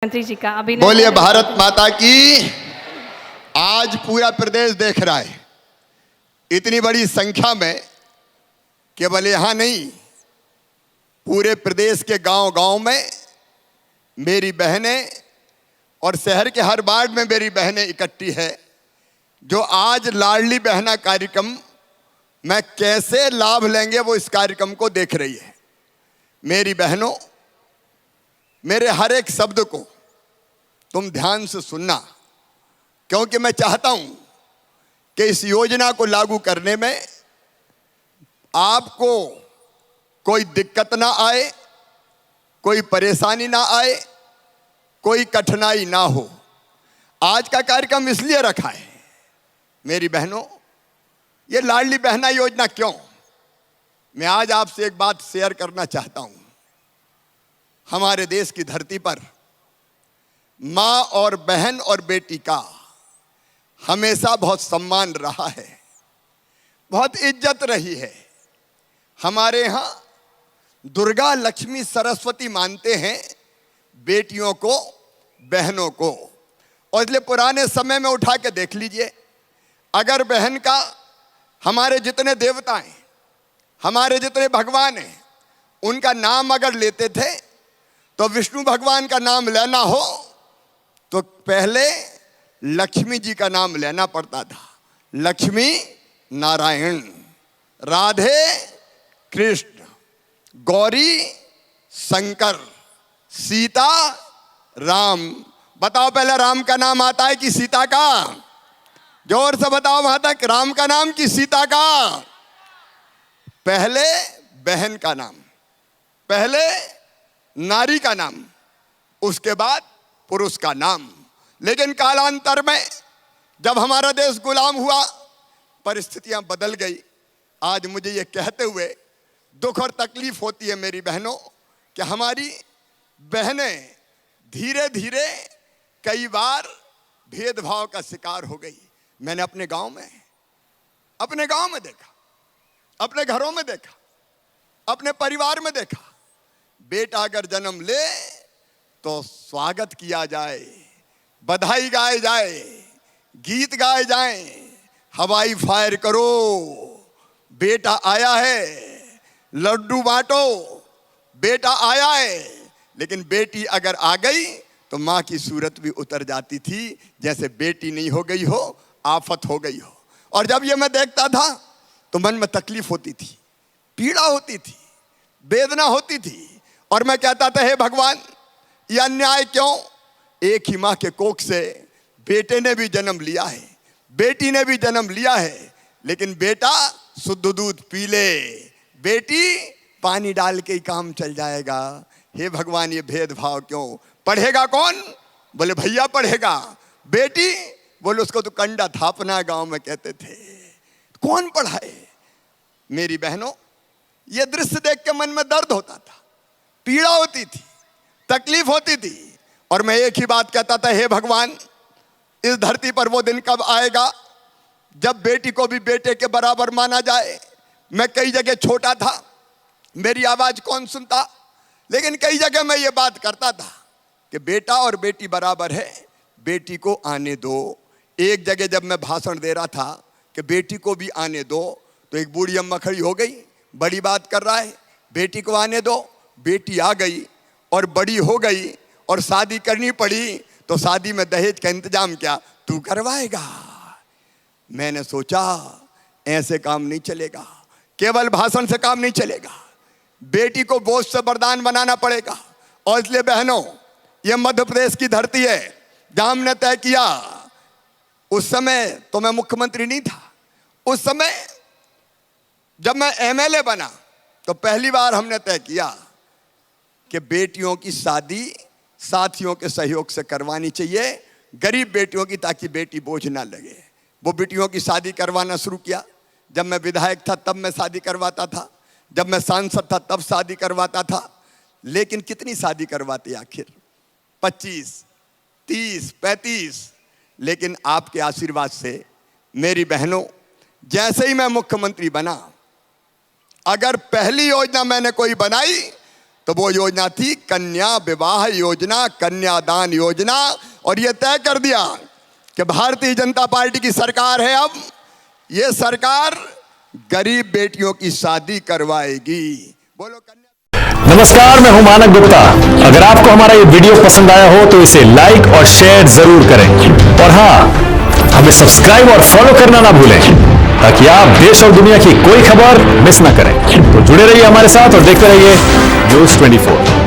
मंत्री जी का अभिनंदन। बोलिए भारत माता की। आज पूरा प्रदेश देख रहा है इतनी बड़ी संख्या में, केवल यहाँ नहीं पूरे प्रदेश के गांव गांव में मेरी बहनें और शहर के हर वार्ड में मेरी बहनें इकट्ठी है, जो आज लाडली बहना कार्यक्रम में कैसे लाभ लेंगे वो इस कार्यक्रम को देख रही है। मेरी बहनों, मेरे हर एक शब्द को तुम ध्यान से सुनना, क्योंकि मैं चाहता हूं कि इस योजना को लागू करने में आपको कोई दिक्कत ना आए, कोई परेशानी ना आए, कोई कठिनाई ना हो। आज का कार्यक्रम इसलिए रखा है मेरी बहनों, ये लाडली बहना योजना क्यों, मैं आज आपसे एक बात शेयर करना चाहता हूं। हमारे देश की धरती पर माँ और बहन और बेटी का हमेशा बहुत सम्मान रहा है, बहुत इज्जत रही है। हमारे यहाँ दुर्गा, लक्ष्मी, सरस्वती मानते हैं बेटियों को, बहनों को। और इसलिए पुराने समय में उठा के देख लीजिए, अगर बहन का हमारे जितने देवता हैं, हमारे जितने भगवान हैं, उनका नाम अगर लेते थे तो विष्णु भगवान का नाम लेना हो तो पहले लक्ष्मी जी का नाम लेना पड़ता था। लक्ष्मी नारायण, राधे कृष्ण, गौरी शंकर, सीता राम। बताओ पहले राम का नाम आता है कि सीता का? जोर से बताओ माता, राम का नाम कि सीता का? पहले बहन का नाम, पहले नारी का नाम, उसके बाद पुरुष का नाम। लेकिन कालांतर में जब हमारा देश गुलाम हुआ, परिस्थितियां बदल गई। आज मुझे ये कहते हुए दुख और तकलीफ होती है मेरी बहनों कि हमारी बहनें धीरे धीरे कई बार भेदभाव का शिकार हो गई। मैंने अपने गांव में देखा, अपने घरों में देखा, अपने परिवार में देखा, बेटा अगर जन्म ले तो स्वागत किया जाए, बधाई गाए जाए, गीत गाए जाए, हवाई फायर करो, बेटा आया है, लड्डू बांटो, बेटा आया है। लेकिन बेटी अगर आ गई तो माँ की सूरत भी उतर जाती थी, जैसे बेटी नहीं हो गई हो, आफत हो गई हो। और जब ये मैं देखता था तो मन में तकलीफ होती थी, पीड़ा होती थी, वेदना होती थी। और मैं कहता था, हे भगवान, यह अन्याय क्यों? एक ही माँ के कोख से बेटे ने भी जन्म लिया है, बेटी ने भी जन्म लिया है, लेकिन बेटा शुद्ध दूध पी ले, बेटी पानी डाल के ही काम चल जाएगा। हे भगवान, ये भेदभाव क्यों? पढ़ेगा कौन? बोले भैया पढ़ेगा। बेटी बोले उसको तो कंडा थापना, गांव में कहते थे। कौन पढ़ाए? मेरी बहनों, ये दृश्य देख के मन में दर्द होता था, पीड़ा होती थी, तकलीफ होती थी। और मैं एक ही बात कहता था, हे भगवान, इस धरती पर वो दिन कब आएगा जब बेटी को भी बेटे के बराबर माना जाए। मैं कई जगह छोटा था, मेरी आवाज कौन सुनता, लेकिन कई जगह मैं ये बात करता था कि बेटा और बेटी बराबर है, बेटी को आने दो। एक जगह जब मैं भाषण दे रहा था कि बेटी को भी आने दो, तो एक बूढ़ी अम्मा खड़ी हो गई, बड़ी बात कर रहा है, बेटी को आने दो। बेटी आ गई और बड़ी हो गई और शादी करनी पड़ी, तो शादी में दहेज का इंतजाम क्या तू करवाएगा? मैंने सोचा ऐसे काम नहीं चलेगा, केवल भाषण से काम नहीं चलेगा, बेटी को बोझ से वरदान बनाना पड़ेगा। और इसलिए बहनों, ये मध्य प्रदेश की धरती है जहां हमने तय किया। उस समय तो मैं मुख्यमंत्री नहीं था, उस समय जब मैं एमएलए बना तो पहली बार हमने तय किया कि बेटियों की शादी साथियों के सहयोग से करवानी चाहिए, गरीब बेटियों की, ताकि बेटी बोझ ना लगे। वो बेटियों की शादी करवाना शुरू किया। जब मैं विधायक था तब मैं शादी करवाता था, जब मैं सांसद था तब शादी करवाता था। लेकिन कितनी शादी करवाते आखिर? 25, 30, 35। लेकिन आपके आशीर्वाद से मेरी बहनों, जैसे ही मैं मुख्यमंत्री बना, अगर पहली योजना मैंने कोई बनाई तो वो योजना थी कन्या विवाह योजना, कन्यादान योजना। और ये तय कर दिया कि भारतीय जनता पार्टी की सरकार है, अब ये सरकार गरीब बेटियों की शादी करवाएगी। बोलो कन्या। नमस्कार, मैं हूं मानक गुप्ता। अगर आपको हमारा ये वीडियो पसंद आया हो तो इसे लाइक और शेयर जरूर करें, और हां, हमें सब्सक्राइब और फॉलो करना ना भूलें ताकि आप देश और दुनिया की कोई खबर मिस ना करें। तो जुड़े रहिए हमारे साथ और देखते रहिए न्यूज़ 24।